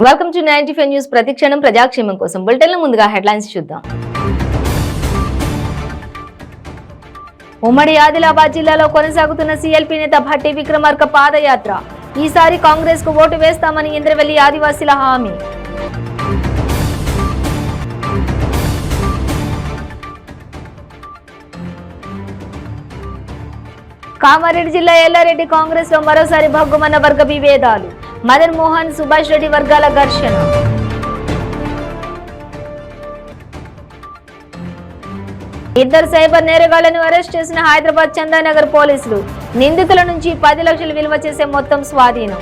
Welcome to 95 news. ప్రతిక్షణం ప్రజాక్షేమం కోసం బులెటిన్ల ముందుగా హెడ్లైన్స్ చూద్దాం. ఉమ్మడి ఆదిలాబాద్ జిల్లాలో కొనసాగుతున్న సీఎల్పీ నేత భట్టి విక్రమార్క పాదయాత్ర. ఈసారి కాంగ్రెస్ కు ఓటు వేస్తామని ఇంద్రవెల్లి ఆదివాసీల హామీ. కామారెడ్డి జిల్లా ఎల్లారెడ్డి కాంగ్రెస్ లో మరోసారి భగ్గుమన్న వర్గ విభేదాలు. మదన్ మోహన్, సుభాష్ రెడ్డి వర్గాల ఘర్షణ. ఇద్దరు సైబర్ నేరగాళ్లను అరెస్ట్ చేసిన హైదరాబాద్ చందానగర్ పోలీసులు. నిందితుల నుంచి 10 లక్షలు విలువ చేసే మొత్తం స్వాధీనం.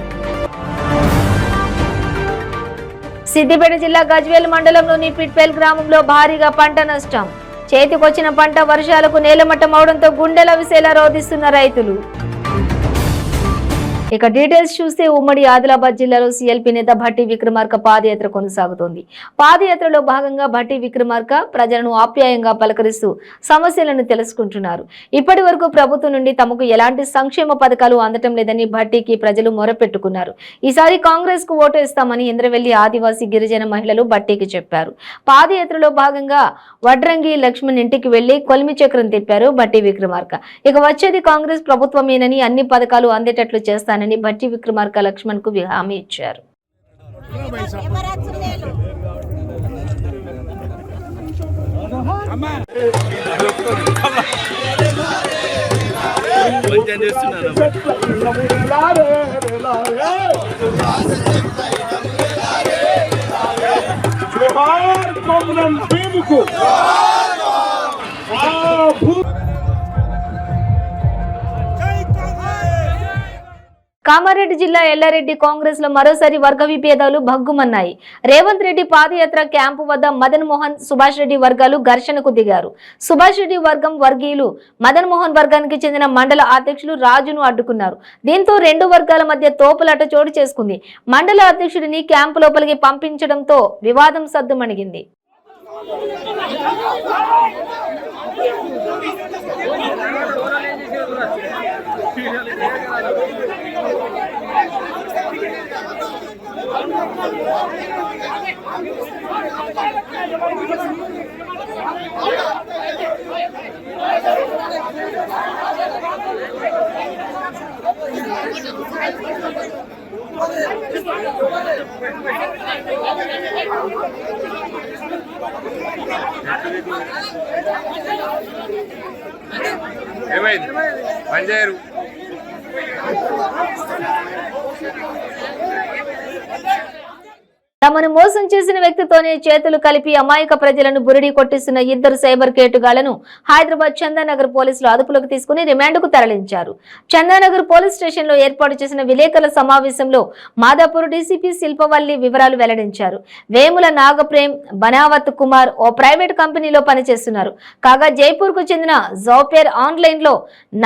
సిద్దిపేట జిల్లా గజ్వేల్ మండలంలోని పిట్పేల్ గ్రామంలో భారీగా పంట నష్టం. చేతికొచ్చిన పంట వర్షాలకు నేలమట్టం అవడంతో గుండెల విసేలా రోధిస్తున్న రైతులు. ఇక డీటెయిల్స్ చూస్తే ఉమ్మడి ఆదిలాబాద్ జిల్లాలో సీఎల్పీ నేత భట్టి విక్రమార్క పాదయాత్ర కొనసాగుతోంది. పాదయాత్రలో భాగంగా భట్టి విక్రమార్క ప్రజలను ఆప్యాయంగా పలకరిస్తూ సమస్యలను తెలుసుకుంటున్నారు. ఇప్పటి వరకు ప్రభుత్వం నుండి తమకు ఎలాంటి సంక్షేమ పథకాలు అందటం లేదని భట్టికి ప్రజలు మొరపెట్టుకున్నారు. ఈసారి కాంగ్రెస్ కు ఓటు ఇస్తామని ఇంద్రవెల్లి ఆదివాసీ గిరిజన మహిళలు భట్టికి చెప్పారు. పాదయాత్రలో భాగంగా వడ్రంగి లక్ష్మణ్ ఇంటికి వెళ్లి కొలిమి చక్రం తిప్పారు భట్టి విక్రమార్క. ఇక వచ్చేది కాంగ్రెస్ ప్రభుత్వమేనని, అన్ని పథకాలు అందేటట్లు చేస్తానని భట్టి విక్రమార్క లక్ష్మణ్ కు హామీ ఇచ్చారు. కామారెడ్డి జిల్లా ఎల్లారెడ్డి కాంగ్రెస్ లో మరోసారి వర్గ విభేదాలు భగ్గుమన్నాయి. రేవంత్ రెడ్డి పాదయాత్ర క్యాంపు వద్ద మదన్ మోహన్, సుభాష్ రెడ్డి వర్గాలు ఘర్షణకు దిగారు. సుభాష్ రెడ్డి వర్గం వర్గీయులు మదన్ మోహన్ వర్గానికి చెందిన మండల అధ్యక్షులు రాజును అడ్డుకున్నారు. దీంతో రెండు వర్గాల మధ్య తోపులాట చోటు చేసుకుంది. మండల అధ్యక్షుడిని క్యాంపు లోపలికి పంపించడంతో వివాదం సద్దుమణిగింది. ఏమైంది పనిచేయరు. తమను మోసం చేసిన వ్యక్తితోనే చేతులు కలిపి అమాయక ప్రజలను బురిడి కొట్టిస్తున్న ఇద్దరు సైబర్ కేటుగాళ్లను హైదరాబాద్ చందానగర్ పోలీసులు అదుపులోకి తీసుకుని రిమాండ్కు తరలించారు. చందానగర్ పోలీస్ స్టేషన్ లో ఏర్పాటు చేసిన విలేకరుల సమావేశంలో మాదాపూర్ డీసీపీ శిల్పవల్లి వివరాలు వెల్లడించారు. వేముల నాగప్రేమ్, బనావత్ కుమార్ ఓ ప్రైవేట్ కంపెనీలో పనిచేస్తున్నారు. కాగా జైపూర్ కు చెందిన జౌపేర్ ఆన్లైన్ లో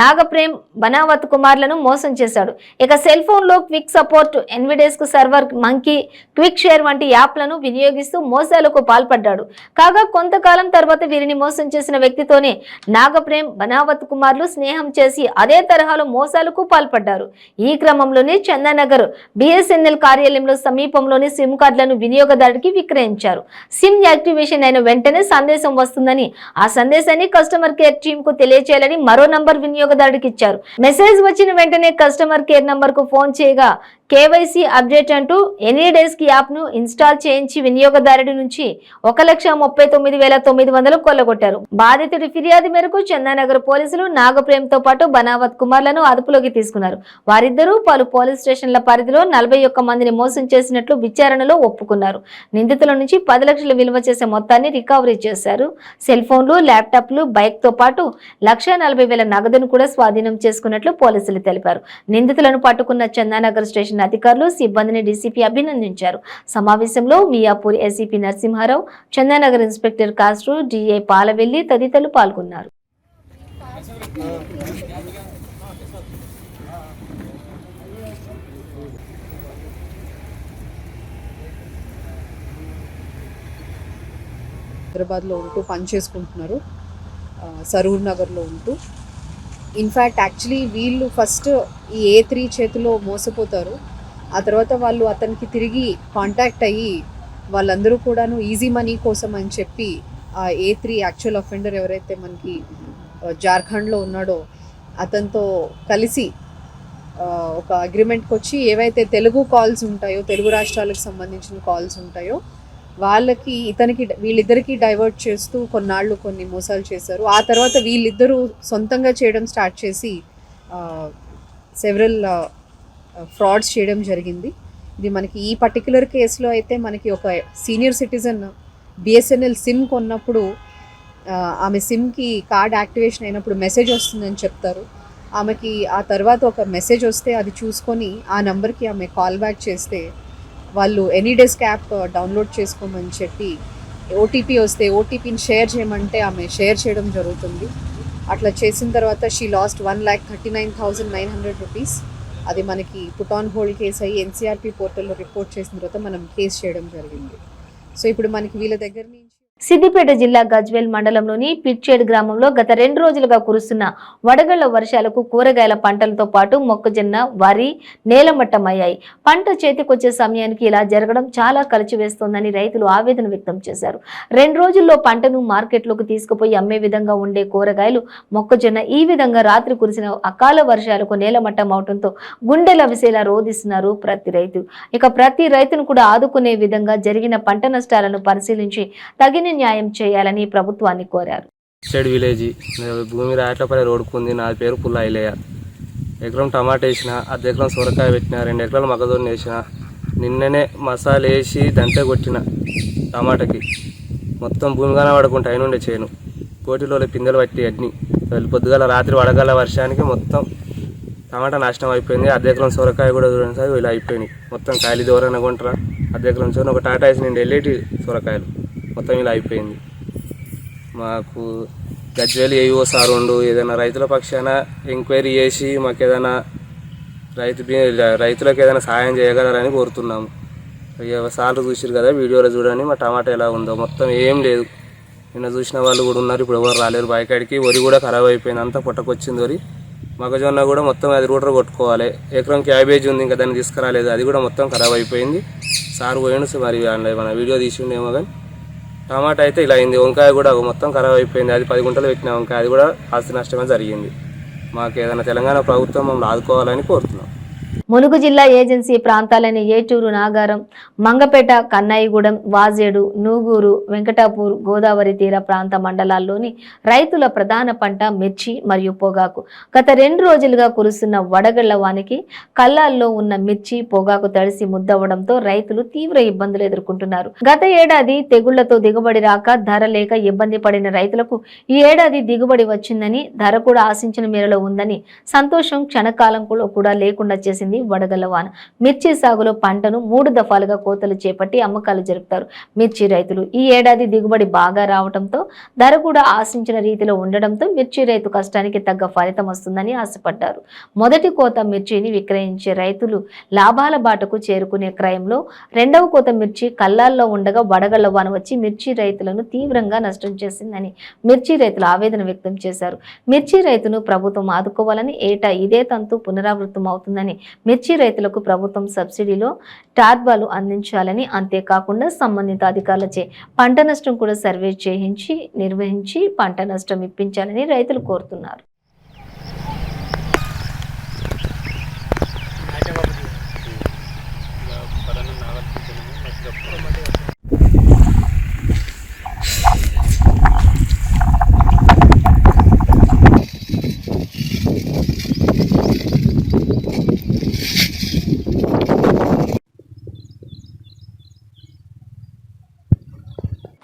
నాగప్రేమ్, బనావత్ కుమార్లను మోసం చేశాడు. ఇక సెల్ ఫోన్ లో quick support, AnyDesk server, monkey, quick share వంటి యాప్లను వినియోగిస్తూ మోసాలకు పాల్పడ్డాడు. కాగా కొంతకాలం తర్వాత వీరిని మోసం చేసిన వ్యక్తితోనే నాగప్రేమ్, బనావత్ కుమార్లు స్నేహం చేసి అదే తరహాలో మోసాలకు పాల్పడ్డారు. ఈ క్రమంలోనే చందానగర్ బిఎస్ఎన్ఎల్ కార్యాలయంలో సమీపంలోని సిమ్ కార్డులను వినియోగదారుడికి విక్రయించారు. సిమ్ యాక్టివేషన్ అయిన వెంటనే సందేశం వస్తుందని, ఆ సందేశాన్ని కస్టమర్ కేర్ టీమ్ కు తెలియచేయాలని మరో నంబర్ వినియోగదారుడికి ఇచ్చారు. మెసేజ్ వచ్చిన వెంటనే కస్టమర్ కేర్ నంబర్ కు ఫోన్ చేయగా కేవైసీ అప్డేట్ అంటూ ఎనీడెస్క్ యాప్ ను ఇన్స్టాల్ చేయించి వినియోగదారుడి నుంచి 1,39,900 కొల్లగొట్టారు. బాధితుడి ఫిర్యాదు మేరకు చందానగర్ పోలీసులు నాగప్రేమ్ తో పాటు బనావత్ కుమార్లను అదుపులోకి తీసుకున్నారు. వారిద్దరూ పలు పోలీస్ స్టేషన్ల పరిధిలో 41 మందిని మోసం చేసినట్లు విచారణలో ఒప్పుకున్నారు. నిందితుల నుంచి 10 లక్షలు విలువ చేసే మొత్తాన్ని రికవరీ చేశారు. సెల్ ఫోన్లు, ల్యాప్టాప్లు, బైక్ తో పాటు 1,40,000 నగదును కూడా స్వాధీనం చేసుకున్నట్లు పోలీసులు తెలిపారు. నిందితులను పట్టుకున్న చందానగర్ స్టేషన్ అధికారులు, సిబ్బందిని డీసీపీ అభినందించారు. సమావేశంలో Miyapur ACP Narasimharao, Chandanagar inspector Castro, DA Palavelli తదితరులు పాల్గొన్నారు. హైదరాబాద్లో ఉంటూ పని చేసుకుంటున్నారు, సరూర్ నగర్లో ఉంటూ. ఇన్ఫ్యాక్ట్ యాక్చువల్లీ వీళ్ళు ఫస్ట్ ఈ A3 చేతిలో మోసపోతారు. ఆ తర్వాత వాళ్ళు అతనికి తిరిగి కాంటాక్ట్ అయ్యి వాళ్ళందరూ కూడాను ఈజీ మనీ కోసం అని చెప్పి ఆ A3 యాక్చువల్ అఫెండర్ ఎవరైతే మనకి జార్ఖండ్లో ఉన్నాడో అతనితో కలిసి ఒక అగ్రిమెంట్కి వచ్చి ఏవైతే తెలుగు కాల్స్ ఉంటాయో, తెలుగు రాష్ట్రాలకు సంబంధించిన కాల్స్ ఉంటాయో వాళ్ళకి వీళ్ళిద్దరికీ డైవర్ట్ చేస్తూ కొన్నాళ్ళు కొన్ని మోసాలు చేశారు. ఆ తర్వాత వీళ్ళిద్దరూ సొంతంగా చేయడం స్టార్ట్ చేసి సెవరల్ ఫ్రాడ్స్ చేయడం జరిగింది. ఇది మనకి ఈ పర్టిక్యులర్ కేసులో అయితే మనకి ఒక సీనియర్ సిటిజన్ BSNL సిమ్ కొన్నప్పుడు ఆమె సిమ్కి కార్డ్ యాక్టివేషన్ అయినప్పుడు మెసేజ్ వస్తుందని చెప్తారు. ఆమెకి ఆ తర్వాత ఒక మెసేజ్ వస్తే అది చూసుకొని ఆ నెంబర్కి ఆమె కాల్ బ్యాక్ చేస్తే వాళ్ళు ఎనీడెస్క్ యాప్ డౌన్లోడ్ చేసుకోమని చెప్పి ఓటీపీ వస్తే ఓటీపీని షేర్ చేయమంటే ఆమె షేర్ చేయడం జరుగుతుంది. అట్లా చేసిన తర్వాత షీ లాస్ట్ 1,39,900 రూపీస్. అది మనకి పుట్ ఆన్ హోల్డ్ కేసు అయ్యి NCRP పోర్టల్లో రిపోర్ట్ చేసిన తర్వాత మనం కేసు చేయడం జరిగింది. సో ఇప్పుడు మనకి వీళ్ళ దగ్గర నుంచి సిద్దిపేట జిల్లా గజ్వేల్ మండలంలోని పిచ్చేడు గ్రామంలో గత 2 రోజులుగా కురుస్తున్న వడగళ్ల వర్షాలకు కూరగాయల పంటలతో పాటు మొక్కజొన్న, వరి నేలమట్టమయ్యాయి. పంట చేతికొచ్చే సమయానికి ఇలా జరగడం చాలా కలిచివేస్తోందని రైతులు ఆవేదన వ్యక్తం చేశారు. 2 రోజుల్లో పంటను మార్కెట్లోకి తీసుకుపోయి అమ్మే విధంగా ఉండే కూరగాయలు, మొక్కజొన్న ఈ విధంగా రాత్రి కురిసిన అకాల వర్షాలకు నేలమట్టం అవడంతో గుండెల విసేలా రోధిస్తున్నారు ప్రతి రైతు. ఇక ప్రతి రైతును కూడా ఆదుకునే విధంగా జరిగిన పంట నష్టాలను పరిశీలించి తగిన న్యాయం చేయాలని ప్రభుత్వాన్ని కోరారు. పిచ్చేడు విలేజ్ భూమి రాయట్లపల్లి రోడ్డుకు ఉంది. నా పేరు పుల్ల ఐలయ్య. ఎకరం టమాటా వేసిన, అర్ధ ఎకరం సొరకాయ పెట్టిన, 2 ఎకరాలు మొక్కజొన్న వేసిన. నిన్ననే మసాలా వేసి దంటే కొట్టిన టమాటాకి. మొత్తం భూమి కనబడకుండా అయినుండే చేను కోటిలో పిందెలు పట్టి అన్ని పొద్దుగల రాత్రి వడగల వర్షానికి మొత్తం టమాటా నాశనం అయిపోయింది. అర్ధ ఎకరం సొరకాయ కూడా చూడండి సార్ ఇలా అయిపోయినాయి. మొత్తం కాయలు దూరంగా కొంటారా అర్ధ ఎకరం చోన ఒక టాటా వేసి నేను వెళ్ళేటి సొరకాయలు మొత్తం ఇలా అయిపోయింది. మాకు గజ్వేల్ ఏవో సార్ ఉండు ఏదైనా రైతుల పక్షాన ఎంక్వైరీ చేసి మాకు ఏదైనా రైతులకు ఏదైనా సహాయం చేయగలరని కోరుతున్నాము. సార్లు చూసారు కదా వీడియోలో చూడండి మా టమాటా ఎలా ఉందో, మొత్తం ఏం లేదు. నిన్న చూసిన వాళ్ళు కూడా ఉన్నారు, ఇప్పుడు ఎవరు రాలేరు బాయికాడికి. వరి కూడా ఖరాబ్ అయిపోయింది, అంతా పుట్టకొచ్చింది వరి. మొక్కజొన్న కూడా మొత్తం అది రూటర్ కొట్టుకోవాలి. ఎకరం క్యాబేజ్ ఉంది, ఇంకా దాన్ని తీసుకురాలేదు, అది కూడా మొత్తం ఖరాబ్ అయిపోయింది. సార్ పోయిండు మరి మన వీడియో తీసిండేమో కానీ టమాటా అయితే ఇలా అయింది. వంకాయ కూడా మొత్తం ఖరాబ్ అయిపోయింది, అది 10 గుంటలు పెట్టిన వంకాయ, అది కూడా ఆస్తి నష్టమే జరిగింది. మాకు ఏదైనా తెలంగాణ ప్రభుత్వం మమ్మల్ని ఆదుకోవాలని కోరుతున్నాం. ములుగు జిల్లా ఏజెన్సీ ప్రాంతాలైన ఏటూరు, నాగారం, మంగపేట, కన్నాయిగూడెం, వాజేడు, నూగూరు, వెంకటాపూర్, గోదావరి తీర ప్రాంత మండలాల్లోని రైతుల ప్రధాన పంట మిర్చి మరియు పొగాకు. గత 2 రోజులుగా కురుస్తున్న వడగళ్ల వానికి కల్లాల్లో ఉన్న మిర్చి, పొగాకు తడిసి ముద్దవడంతో రైతులు తీవ్ర ఇబ్బందులు ఎదుర్కొంటున్నారు. గత ఏడాది తెగుళ్లతో దిగుబడి రాక ధర లేక ఇబ్బంది పడిన రైతులకు ఈ ఏడాది దిగుబడి వచ్చిందని, ధర కూడా ఆశించిన మేరలో ఉందని సంతోషం క్షణకాలంలో కూడా లేకుండా చేసింది వడగళ్ల వాన. మిర్చి సాగులో పంటను 3 దఫాలుగా కోతలు చేపట్టి అమ్మకాలు జరుపుతారు మిర్చి రైతులు. ఈ ఏడాది దిగుబడి బాగా రావడంతో, ధర కూడా ఆశించిన రీతిలో ఉండడంతో మిర్చి రైతు కష్టానికి తగ్గ ఫలితం వస్తుందని ఆశపడ్డారు. మొదటి కోత మిర్చిని విక్రయించే రైతులు లాభాల బాటకు చేరుకునే క్రయంలో 2వ కోత మిర్చి కల్లాల్లో ఉండగా వడగళ్ల వాన వచ్చి మిర్చి రైతులను తీవ్రంగా నష్టం చేసిందని మిర్చి రైతులు ఆవేదన వ్యక్తం చేశారు. మిర్చి రైతును ప్రభుత్వం ఆదుకోవాలని, ఏటా ఇదే తంతు పునరావృతం అవుతుందని, మిర్చి రైతులకు ప్రభుత్వం సబ్సిడీలో టార్బాలు అందించాలని, అంతేకాకుండా సంబంధిత అధికారులచే పంట నష్టం కూడా సర్వే చేయించి నిర్వహించి పంట నష్టం ఇప్పించాలని రైతులు కోరుతున్నారు.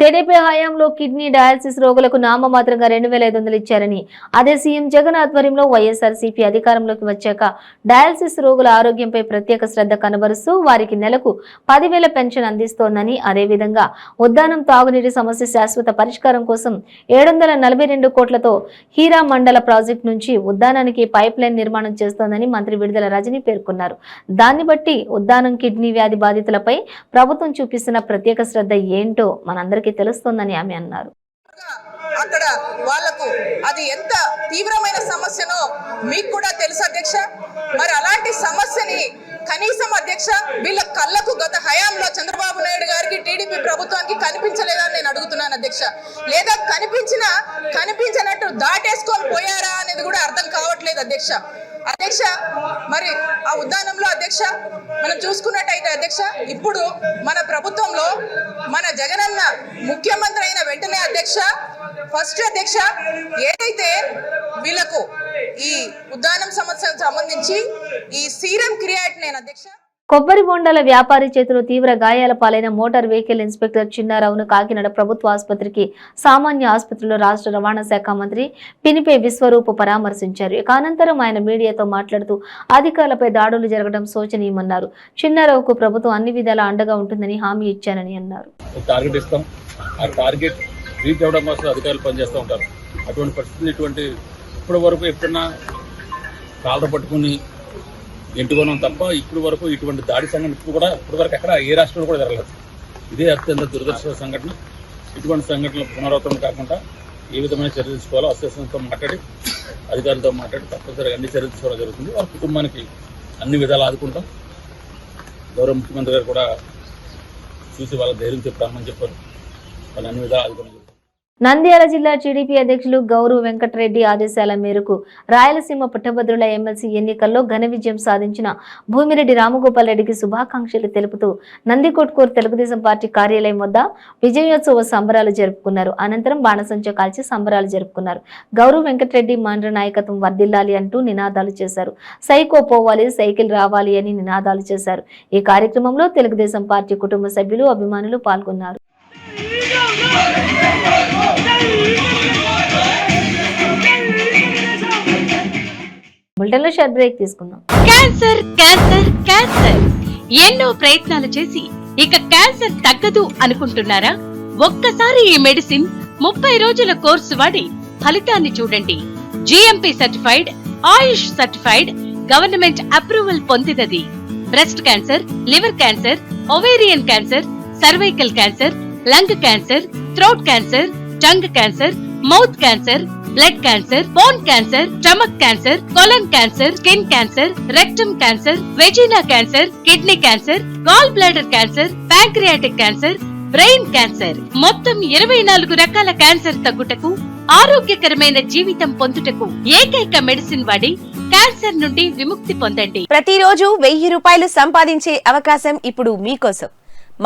టీడీపీ హయాంలో కిడ్నీ డయాలసిస్ రోగులకు నామమాత్రంగా 2,500 ఇచ్చారని, అదే సీఎం జగన్ ఆధ్వర్యంలో వైఎస్ఆర్సీపీ అధికారంలోకి వచ్చాక డయాలసిస్ రోగుల ఆరోగ్యంపై ప్రత్యేక శ్రద్ధ కనబరుస్తూ వారికి నెలకు 10,000 పెన్షన్ అందిస్తోందని, అదేవిధంగా ఉద్దానం తాగునీటి సమస్య శాశ్వత పరిష్కారం కోసం 742 కోట్లతో హీరా మండల ప్రాజెక్టు నుంచి ఉద్దానానికి పైప్ లైన్ నిర్మాణం చేస్తోందని మంత్రి విడుదల రజని పేర్కొన్నారు. దాన్ని బట్టి ఉద్దానం కిడ్నీ వ్యాధి బాధితులపై ప్రభుత్వం చూపిస్తున్న ప్రత్యేక శ్రద్ధ ఏంటో మనందరికీ తెలుస్తోందని ఆమె అన్నారు. అక్కడ వాళ్లకు అది ఎంత తీవ్రమైన సమస్యనో మీకు కూడా తెలుసు అధ్యక్ష. మరి అలాంటి సమస్యని కనీసం అధ్యక్ష వీళ్ళ కళ్ళకు గత హయాంలో చంద్రబాబు నాయుడు గారికి టీడీపీ ప్రభుత్వానికి కనిపించలేదని నేను అడుగుతున్నాను అధ్యక్ష. లేదా కనిపించినట్టు దాటేసుకొని పోయారా అనేది కూడా అర్థం కావట్లేదు అధ్యక్ష. మరి ఆ ఉద్యానంలో అధ్యక్ష మనం చూసుకున్నట్టయితే అధ్యక్ష ఇప్పుడు మన ప్రభుత్వంలో మన జగనన్న ముఖ్యమంత్రి అయిన వెంటనే అధ్యక్ష ఫస్ట్ అధ్యక్ష ఏదైతే వీళ్ళకు ఈ ఉద్యానం సమస్యకు సంబంధించి ఈ సీరం క్రియేట్ నేను అధ్యక్ష కొబ్బరి బొండాల వ్యాపారి చేతిలో తీవ్ర గాయాల పాలైన మోటార్ వెహికల్ ఇన్స్పెక్టర్ చిన్నారావును కాకినాడ ప్రభుత్వ ఆసుపత్రికి సామాన్య ఆసుపత్రిలో రాష్ట్ర రవాణా శాఖ మంత్రి పినిపే విశ్వరూప్ పరామర్శించారు. ఇక అనంతరం ఆయన మీడియాతో మాట్లాడుతూ అధికారులపై దాడులు జరగడం శోచనీయమన్నారు. చిన్నారావుకు ప్రభుత్వం అన్ని విధాలా అండగా ఉంటుందని హామీ ఇచ్చానని అన్నారు. టార్గెట్ ఇస్తాం, ఆ టార్గెట్ రీచ్ అవ్వడం కోసం అధికారులు పనిచేస్తూ ఉంటారు. అటువంటి పరిస్థితులు ఇప్పటి వరకు ఎప్పుడన్నా కాళ్ళ పట్టుకుని ఎంటుకోవడం తప్ప ఇప్పటి వరకు ఇటువంటి దాడి సంఘటన ఇప్పటి వరకు ఎక్కడ ఏ రాష్ట్రంలో కూడా జరగలేదు. ఇదే అత్యంత దురదృష్టకర సంఘటన. ఇటువంటి సంఘటనలు పునరావృతం కాకుండా ఏ విధమైన చర్యలు తీసుకోవాలో అసోసియేషన్తో మాట్లాడి అధికారులతో మాట్లాడి తప్పనిసరిగా అన్ని చర్యలు తీసుకోవడం జరుగుతుంది. వారి కుటుంబానికి అన్ని విధాలు ఆదుకుంటాం. గౌరవ ముఖ్యమంత్రి గారు కూడా చూసి వాళ్ళ ధైర్యం చెప్తామని చెప్పారు. వాళ్ళు అన్ని విధాలు ఆదుకుంటారు. నంద్యాల జిల్లా టీడీపీ అధ్యక్షులు గౌరవ్ వెంకటరెడ్డి ఆదేశాల మేరకు రాయలసీమ పట్టభద్రుల ఎమ్మెల్సీ ఎన్నికల్లో ఘన విజయం సాధించిన భూమిరెడ్డి రామగోపాల్ రెడ్డికి శుభాకాంక్షలు తెలుపుతూ నందికొట్కూరు తెలుగుదేశం పార్టీ కార్యాలయం వద్ద విజయోత్సవ సంబరాలు జరుపుకున్నారు. అనంతరం బాణసంచ కాల్చి సంబరాలు జరుపుకున్నారు. గౌరవ్ వెంకటరెడ్డి మండల నాయకత్వం వర్ధిల్లాలి అంటూ నినాదాలు చేశారు. సైకో పోవాలి, సైకిల్ రావాలి అని నినాదాలు చేశారు. ఈ కార్యక్రమంలో తెలుగుదేశం పార్టీ కుటుంబ సభ్యులు, అభిమానులు పాల్గొన్నారు. క్యాన్సర్ ఎన్నో ప్రయత్నాలు చేసి ఇక క్యాన్సర్ తగ్గదు అనుకుంటున్నారా? ఒక్కసారి ఈ మెడిసిన్ 30 రోజుల కోర్సు వాడి ఫలితాన్ని చూడండి. GMP certified, AYUSH certified, government approval పొందినది. Breast cancer, liver cancer, ovarian cancer, cervical cancer, lung cancer, throat cancer, tongue cancer, mouth cancer, blood cancer, bone cancer, stomach cancer, colon cancer, skin cancer, rectum cancer, vagina cancer, kidney cancer, gall bladder cancer, pancreatic cancer, brain cancer, మొత్తం 24 రకాల cancer తగ్గుటకు, ఆరోగ్యకరమైన జీవితం పొందుటకు ఏకైక medicine వాడి cancer నుండి విముక్తి పొందండి. ప్రతిరోజు 1000 రూపాయలు సంపాదించే అవకాశం ఇప్పుడు మీకోసం.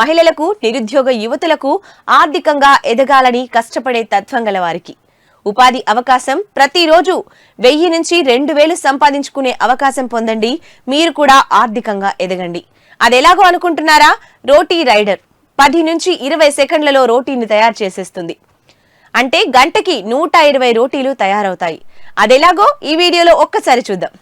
మహిళలకు, నిరుద్యోగ యువతులకు ఆర్థికంగా ఎదగాలని కష్టపడే తత్వం గల వారికి ఉపాధి అవకాశం. ప్రతిరోజు 1000 నుంచి 2000 సంపాదించుకునే అవకాశం పొందండి. మీరు కూడా ఆర్థికంగా ఎదగండి. అదెలాగో అనుకుంటున్నారా? రోటీ రైడర్ 10 నుంచి 20 సెకండ్లలో రోటీని తయారు చేసేస్తుంది. అంటే గంటకి 120 రోటీలు తయారవుతాయి. అదెలాగో ఈ వీడియోలో ఒక్కసారి చూద్దాం.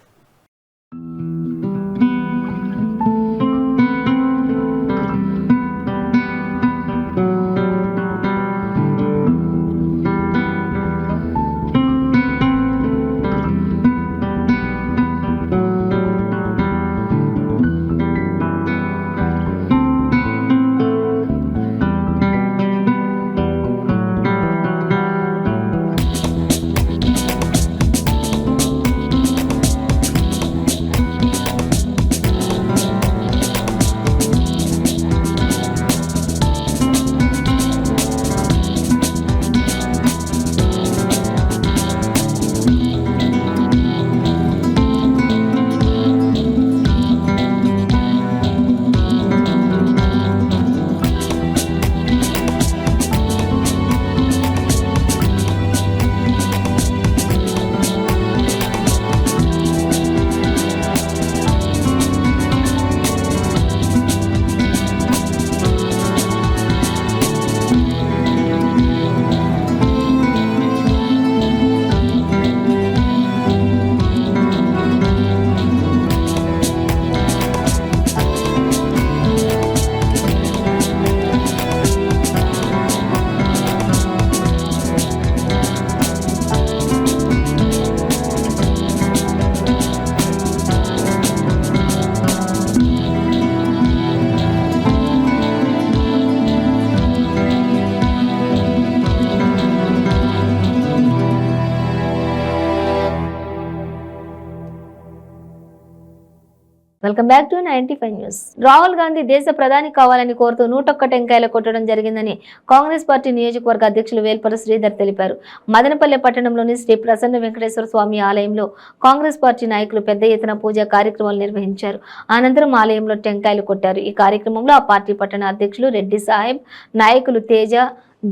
Welcome back to 95 news. Rahul Gandhi దేశ ప్రధాని కావాలని కోరుతూ 101 టెంకాయలు కొట్టడం జరిగిందని కాంగ్రెస్ పార్టీ నియోజకవర్గ అధ్యక్షులు వేల్పర శ్రీధర్ తెలిపారు. మదనపల్లె పట్టణంలోని శ్రీ ప్రసన్న వెంకటేశ్వర స్వామి ఆలయంలో కాంగ్రెస్ పార్టీ నాయకులు పెద్ద ఎత్తున పూజా కార్యక్రమాలు నిర్వహించారు. అనంతరం ఆలయంలో టెంకాయలు కొట్టారు. ఈ కార్యక్రమంలో ఆ పార్టీ పట్టణ అధ్యక్షులు రెడ్డి సాహెబ్, నాయకులు తేజ,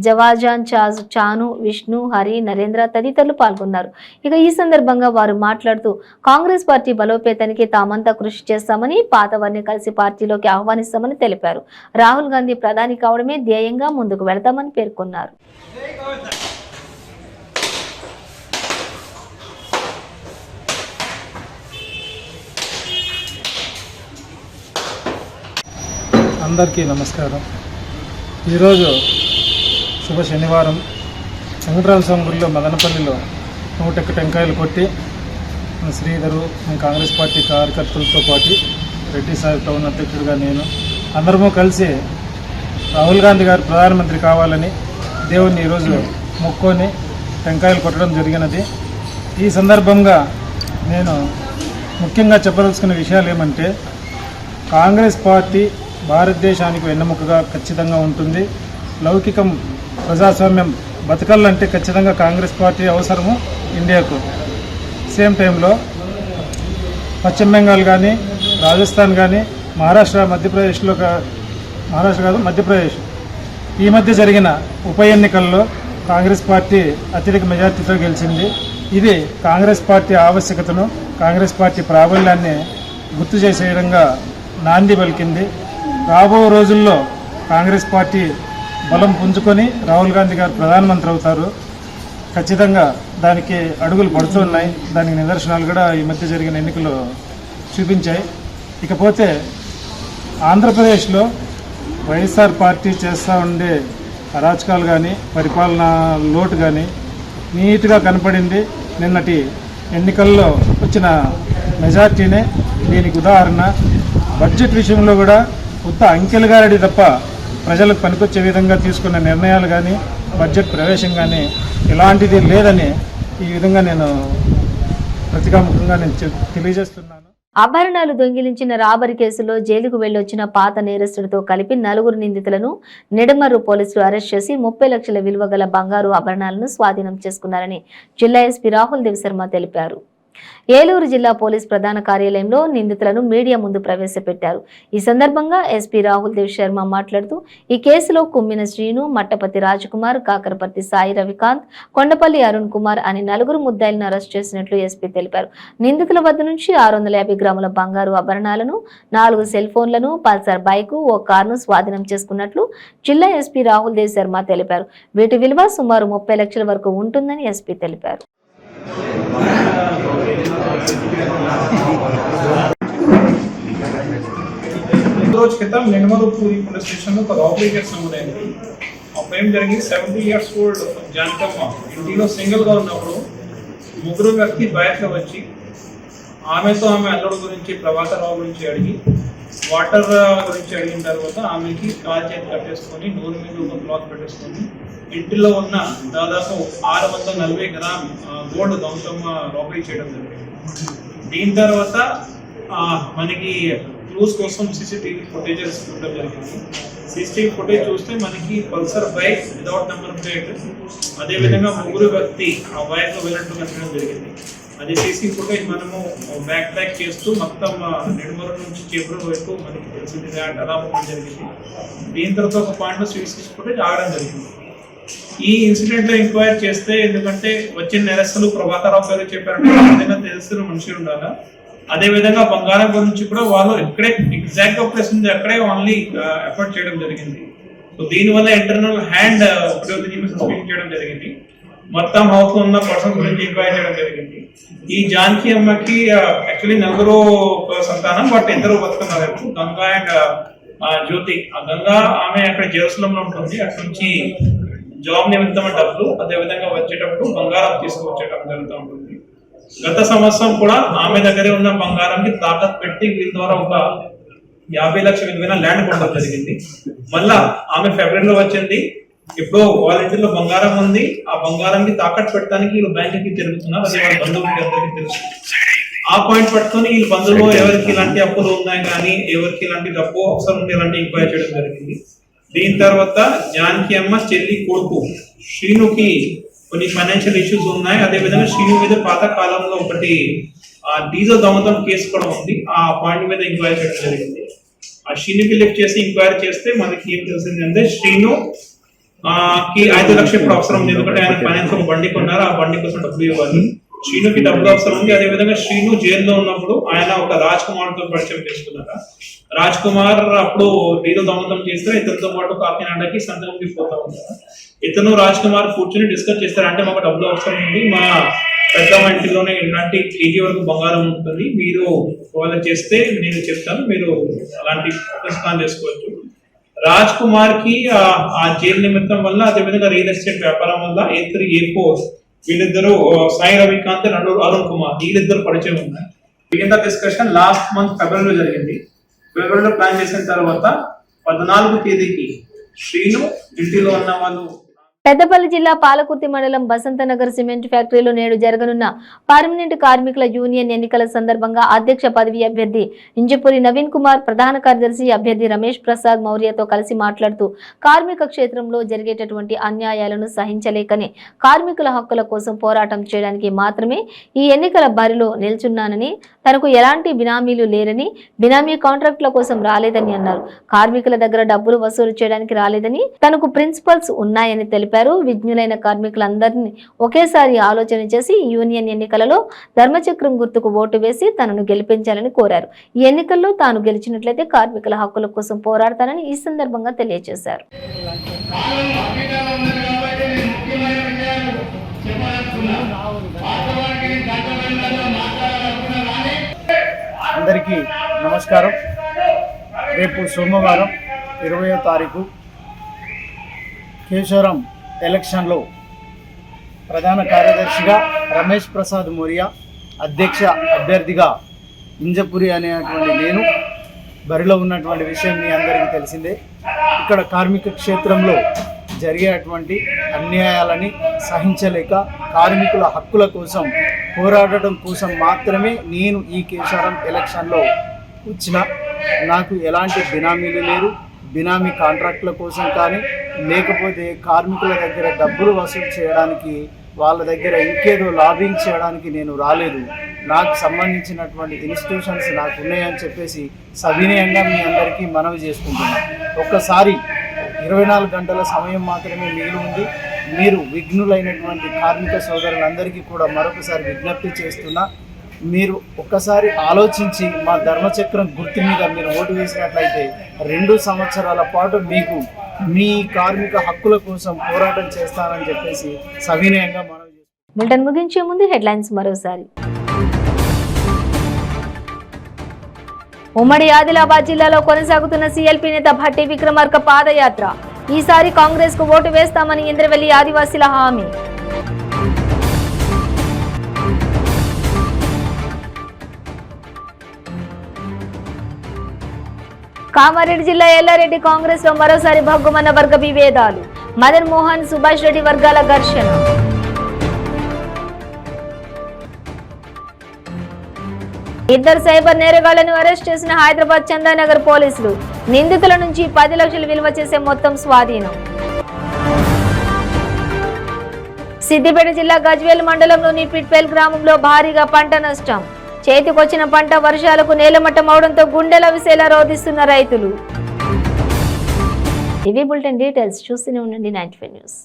జవాజాన్ చాను, విష్ణు, హరి, నరేంద్ర తదితరులు పాల్గొన్నారు. ఇక ఈ సందర్భంగా వారు మాట్లాడుతూ కాంగ్రెస్ పార్టీ బలోపేతానికి తామంతా కృషి చేస్తామని, పాత వారిని కలిసి పార్టీలోకి ఆహ్వానిస్తామని తెలిపారు. రాహుల్ గాంధీ ప్రధాని కావడమే ధ్యేయంగా ముందుకు వెళతామని పేర్కొన్నారు. అందరికీ నమస్కారం. ఈరోజు శుభ శనివారం వెంకటరామ స్వామి గుడిలో మదనపల్లిలో 101 టెంకాయలు కొట్టి శ్రీధరు, కాంగ్రెస్ పార్టీ కార్యకర్తలతో పాటు రెడ్డి సాహెబ్ టౌన్ అధ్యక్షుడిగా నేను అందరము కలిసి రాహుల్ గాంధీ గారు ప్రధానమంత్రి కావాలని దేవుణ్ణి ఈరోజు మొక్కుకొని టెంకాయలు కొట్టడం జరిగినది. ఈ సందర్భంగా నేను ముఖ్యంగా చెప్పదలుచుకున్న విషయాలు ఏమంటే, కాంగ్రెస్ పార్టీ భారతదేశానికి వెన్నెముకగా ఖచ్చితంగా ఉంటుంది. లౌకికం, ప్రజాస్వామ్యం బతకాలంటే ఖచ్చితంగా కాంగ్రెస్ పార్టీ అవసరము ఇండియాకు. సేమ్ టైంలో పశ్చిమ బెంగాల్ కానీ, రాజస్థాన్ కానీ, మహారాష్ట్ర, మధ్యప్రదేశ్ ఈ మధ్య జరిగిన ఉప ఎన్నికల్లో కాంగ్రెస్ పార్టీ అత్యధిక మెజార్టీతో గెలిచింది. ఇది కాంగ్రెస్ పార్టీ ఆవశ్యకతను, కాంగ్రెస్ పార్టీ ప్రాబల్యాన్ని గుర్తు చేసే విధంగా నాంది పలికింది. రాబో రోజుల్లో కాంగ్రెస్ పార్టీ బలం పుంజుకొని రాహుల్ గాంధీ గారు ప్రధానమంత్రి అవుతారు. ఖచ్చితంగా దానికి అడుగులు పడుతున్నాయి. దానికి నిదర్శనాలు కూడా ఈ మధ్య జరిగిన ఎన్నికలు చూపించాయి. ఇకపోతే ఆంధ్రప్రదేశ్లో వైఎస్ఆర్ పార్టీ చేస్తూ ఉండే అరాచకాలు కానీ, పరిపాలన లోటు కానీ నీట్గా కనపడింది. నిన్నటి ఎన్నికల్లో వచ్చిన మెజార్టీనే దీనికి ఉదాహరణ. బడ్జెట్ విషయంలో కూడా ఉత్త అంకెలు గారడి తప్ప ప్రజలకు పనికొచ్చే విధంగా తీసుకున్న నిర్ణయాలు కానీ, బడ్జెట్ ప్రవేశం కానీ ఇలాంటిది లేదని ఈ విధంగా నేను ప్రతికాముఖంగా తెలియజేస్తున్నాను. ఆభరణాలు దొంగిలించిన రాబరీ కేసులో జైలుకు వెళ్లొచ్చిన పాత నేరస్తుడితో కలిపి 4 నిందితులను నిడమర్రు పోలీసులు అరెస్ట్ చేసి 30 లక్షల విలువ గల బంగారు ఆభరణాలను స్వాధీనం చేసుకున్నారని జిల్లా ఎస్పీ రాహుల్ దేవ్ శర్మ తెలిపారు. ఏలూరు జిల్లా పోలీస్ ప్రధాన కార్యాలయంలో నిందితులను మీడియా ముందు ప్రవేశపెట్టారు. ఈ సందర్భంగా ఎస్పీ రాహుల్ దేవ్ శర్మ మాట్లాడుతూ ఈ కేసులో కుమ్మిన శ్రీను, మట్టపతి రాజకుమార్, కాకరపర్తి సాయి రవికాంత్, కొండపల్లి అరుణ్ కుమార్ అనే 4 ముద్దాయిలను అరెస్ట్ చేసినట్లు ఎస్పీ తెలిపారు. నిందితుల వద్ద నుంచి 650 గ్రాముల బంగారు ఆభరణాలను, 4 సెల్ ఫోన్లను, పల్సర్ బైకు, ఓ కారును స్వాధీనం చేసుకున్నట్లు జిల్లా ఎస్పీ రాహుల్ దేవ్ శర్మ తెలిపారు. వీటి విలువ సుమారు 30 లక్షల వరకు ఉంటుందని ఎస్పీ తెలిపారు. రోజు క్రితం నిడమరుపూరి పోలీస్ స్టేషన్లో ఒక రాబరీ కేసు నమోదైంది. అప్పుడు ఏం జరిగింది, 70 years old జానకమ్మ ఇంటిలో సింగిల్గా ఉన్నప్పుడు 3 వ్యక్తి బయటకు వచ్చి ఆమెతో ఆమె అల్లుడు గురించి, ప్రభాకరరావు గురించి అడిగి, వాటర్ గురించి అడిగిన తర్వాత ఆమెకి కాలు చేతి కట్టేసుకొని, నోరు మీద ఒక క్లాత్ పెట్టేసుకొని ఇంటిలో ఉన్న దాదాపు 640 గ్రామ్ గోల్డ్ ధ్వంసం రాబరీ చేయడం జరిగింది. దీని తర్వాత మనకి క్లూస్ కోసం సీసీటీవీ ఫుటేజెస్ చూడడం జరిగింది. సీసీటీవీ ఫుటేజ్ చూస్తే మనకి Pulsar bike without number plate, అదేవిధంగా 3 వ్యక్తి ఆ బైక్లో వెళ్ళినట్టు కనపడడం జరిగింది. అది సీసీ ఫుటేజ్ మనము బ్యాక్ ట్రాక్ చేస్తూ మొత్తం నిడమరు నుంచి చేపూరు వైపు మనకి తెలిసింది అలా పోవడం జరిగింది. దీని తర్వాత ఒక పాయింట్లో సీసీ ఫుటేజ్ ఆగడం జరిగింది. ఈ ఇన్సిడెంట్లో ఎంక్వైరీ చేస్తే, ఎందుకంటే వచ్చిన నేరస్తులు ప్రభాకరరావు పేరు చెప్పారంటే ఏదైనా తెలిసిన మనిషి ఉండాలా. అదేవిధంగా బంగారం గురించి కూడా వాళ్ళు ఎక్కడే ఎగ్జాక్ట్ గా ప్లేస్ ఉంది అక్కడే ఓన్లీ ఎఫర్ట్ చేయడం జరిగింది. సో దీనివల్ల ఇంటర్నల్ హ్యాండ్ సస్పెండ్ చేయడం జరిగింది. మొత్తం హౌస్ లో ఉన్న పర్సన్ గురించి ఎంక్వైరీ చేయడం జరిగింది. ఈ జానకి అమ్మకి యాక్చువల్లీ 4 సంతానం, బట్ 2 బతుకున్నారు, గంగా అండ్ జ్యోతి. ఆ గంగా ఆమె అక్కడ జెరూసలం లో ఉంటుంది. అక్కడి నుంచి జాబ్ నిమిత్తం డబ్బులు, అదేవిధంగా వచ్చేటప్పుడు బంగారం తీసుకువచ్చేటప్పుడు జరుగుతూ ఉంటుంది. గత సంవత్సరం కూడా ఆమె దగ్గరే ఉన్న బంగారాన్ని తాకత్ పెట్టి వీళ్ళ ద్వారా ఒక 50 లక్షల విలువైన ల్యాండ్ కొనడం జరిగింది. మళ్ళా ఆమె ఫిబ్రవరిలో వచ్చింది. ఇప్పుడు వాళ్ళ ఇంటిలో బంగారం ఉంది, ఆ బంగారాన్ని తాకట్టు పెట్టడానికి వీళ్ళు బ్యాంకుకి తిరుగుతున్నారు. అది వాళ్ళ బంధువులకి అందరికీ తెలుసు. ఆ పాయింట్ పట్టుకొని వీళ్ళు బంధువులు ఎవరికి ఇలాంటి అప్పులు ఉన్నాయి కానీ ఎవరికి ఇలాంటి డబ్బు అవసరం ఉంది ఇలాంటి ఎంక్వైరీ చేయడం జరిగింది. దీని తర్వాత జానకి అమ్మ చెల్లి కొడుకు శ్రీనుకి కొన్ని ఫైనాన్షియల్ ఇష్యూస్ ఉన్నాయి. అదేవిధంగా శ్రీను మీద పాత కాలంలో ఒకటి డీజిల్ దొంగతనం కేసు కూడా ఉంది. ఆ పాయింట్ మీద ఎంక్వైరీ చేయడం జరిగింది. ఆ శ్రీనుకి లిఫ్ట్ చేసి ఎంక్వైరీ చేస్తే మనకి ఏం తెలిసిందంటే శ్రీను కి 5 లక్షలు ఇప్పుడు అవసరం ఉంది. ఎందుకంటే ఆయన ఫైనాన్స్ ఒక బండి కొన్నారు, ఆ బండి కోసం డబ్బులు ఇవ్వాలి. శ్రీనుకి డబ్బులు అవసరం ఉంది. అదేవిధంగా శ్రీను జైల్లో ఉన్నప్పుడు ఆయన ఒక రాజ్ కుమార్ తో పరిచయం చేసుకున్నారు. రాజ్ కుమార్ అప్పుడు డీజిల్ దొంగతనం చేస్తే ఇతనితో పాటు కాకినాడకి సంతకంకి పోతా ఉంటారు. ఇతను రాజ్ కుమార్ కూర్చొని డిస్కస్ చేస్తారు. అంటే మాకు డబ్బులు అవసరం ఉంది, మా పెద్దమ్మ ఇంటిలోనే ఇలాంటి కేజీ వరకు బంగారం ఉంటుంది, మీరు ఒకవేళ చేస్తే నేను చెప్తాను, మీరు అలాంటి ప్లాన్ చేసుకోవచ్చు. రాజ్ కుమార్ కి ఆ జైలు నిమిత్తం వల్ల అదేవిధంగా రియల్ ఎస్టేట్ వ్యాపారం వల్ల A3 A4 వీళ్ళిద్దరు సాయి రవికాంత్ అండ్ అరుణ్ కుమార్ వీళ్ళిద్దరు పరిచయం ఉన్నాయి. మిగతా డిస్కషన్ లాస్ట్ మంత్ ఫిబ్రవరిలో జరిగింది. ఫిబ్రవరిలో ప్లాన్ చేసిన తర్వాత 14వ తేదీకి శ్రీను ఇంటిలో ఉన్న వాళ్ళు పెద్దపల్లి జిల్లా పాలకుర్తి మండలం బసంతనగర్ సిమెంట్ ఫ్యాక్టరీలో నేడు జరగనున్న పర్మనెంట్ కార్మికుల యూనియన్ ఎన్నికల సందర్భంగా అధ్యక్ష పదవి అభ్యర్థి ఇంజపూరి నవీన్ కుమార్, ప్రధాన కార్యదర్శి అభ్యర్థి రమేష్ ప్రసాద్ మౌర్యతో కలిసి మాట్లాడుతూ కార్మిక క్షేత్రంలో జరిగేటటువంటి అన్యాయాలను సహించలేకనే కార్మికుల హక్కుల కోసం పోరాటం చేయడానికి మాత్రమే ఈ ఎన్నికల బరిలో నిల్చున్నానని, తనకు ఎలాంటి బినామీలు లేరని, బినామీ కాంట్రాక్టుల కోసం రాలేదని అన్నారు. కార్మికుల దగ్గర డబ్బులు వసూలు చేయడానికి రాలేదని, తనకు ప్రిన్సిపల్స్ ఉన్నాయని తెలిపారు. విజ్ఞులైన కార్మికులందరినీ ఒకేసారి ఆలోచన చేసి యూనియన్ ఎన్నికలలో ధర్మచక్రం గుర్తుకు ఓటు వేసి తనను గెలిపించాలని కోరారు. ఈ ఎన్నికల్లో తాను గెలిచినట్లయితే కార్మికుల హక్కుల కోసం పోరాడతానని ఈ సందర్భంగా తెలియజేశారు. అందరికీ నమస్కారం. రేపు సోమవారం 20వ తారీఖు కేశవరం ఎలక్షన్లో ప్రధాన కార్యదర్శిగా రమేష్ ప్రసాద్ మౌర్య, అధ్యక్ష అభ్యర్థిగా ఇంజపురి అనేటువంటి నేను బరిలో ఉన్నటువంటి విషయం మీ అందరికీ తెలిసిందే. ఇక్కడ కార్మిక క్షేత్రంలో జరిగేటువంటి అన్యాయాలని సహించలేక కార్మికుల హక్కుల కోసం పోరాడటం కోసం మాత్రమే నేను ఈ కేశవరం ఎలక్షన్లో వచ్చిన. నాకు ఎలాంటి బినామీలు లేరు. బినామీ కాంట్రాక్టుల కోసం కానీ లేకపోతే కార్మికుల దగ్గర డబ్బులు వసూలు చేయడానికి, వాళ్ళ దగ్గర ఇంకేదో లాబింగ్ చేయడానికి నేను రాలేదు. నాకు సంబంధించినటువంటి ఇన్స్టిట్యూషన్స్ నాకు ఉన్నాయని చెప్పేసి సవినయంగా మీ అందరికీ మనవి చేసుకుంటున్నాను. ఒక్కసారి 24 గంటల సమయం మాత్రమే మిగిలి ఉంది. మీరు విఘ్నులైనటువంటి కార్మిక సోదరులందరికీ కూడా మరొకసారి విజ్ఞప్తి చేస్తున్నా, మీరు ఒక్కసారి ఆలోచించి మా ధర్మచక్రం గుర్తు మీద మీరు ఓటు వేసినట్లయితే 2 సంవత్సరాల పాటు మీకు మీ కార్మిక హక్కుల కోసం పోరాటం చేస్తానని చెప్పేసి సవినయంగా మనం బులెటిన్ ముగించే ముందు హెడ్లైన్స్ మరోసారి. ఉమ్మడి ఆదిలాబాద్ జిల్లాలో కొనసాగుతున్న సిఎల్పి నేత భట్టి విక్రమార్క పాదయాత్ర. ఈసారి కాంగ్రెస్ కు ఓటు వేస్తామని ఇంద్రవెల్లి ఆదివాసీల హామీ. కామారెడ్డి జిల్లా ఎల్లారెడ్డి కాంగ్రెస్ లో మరోసారి భగ్గుమన్న వర్గ విభేదాలు. మదన్ మోహన్, సుభాష్ రెడ్డి వర్గాల ఘర్షణ. ఇద్దరు సైబర్ నేరగాళ్లను అరెస్ట్ చేసిన హైదరాబాద్ చందానగర్ పోలీసులు. నిందితుల నుంచి 10 లక్షలు విలువ చేసే మొత్తం స్వాధీనం. సిద్దిపేట జిల్లా గజ్వేల్ మండలంలోని పిట్పేల్ గ్రామంలో భారీగా పంట నష్టం. చేతికొచ్చిన పంట వర్షాలకు నేలమట్టం అవడంతో గుండెల విసేలా రోధిస్తున్న రైతులు. ఇవి బులెటిన్ డీటెయిల్స్. చూస్తూనే ఉండండి 95 న్యూస్.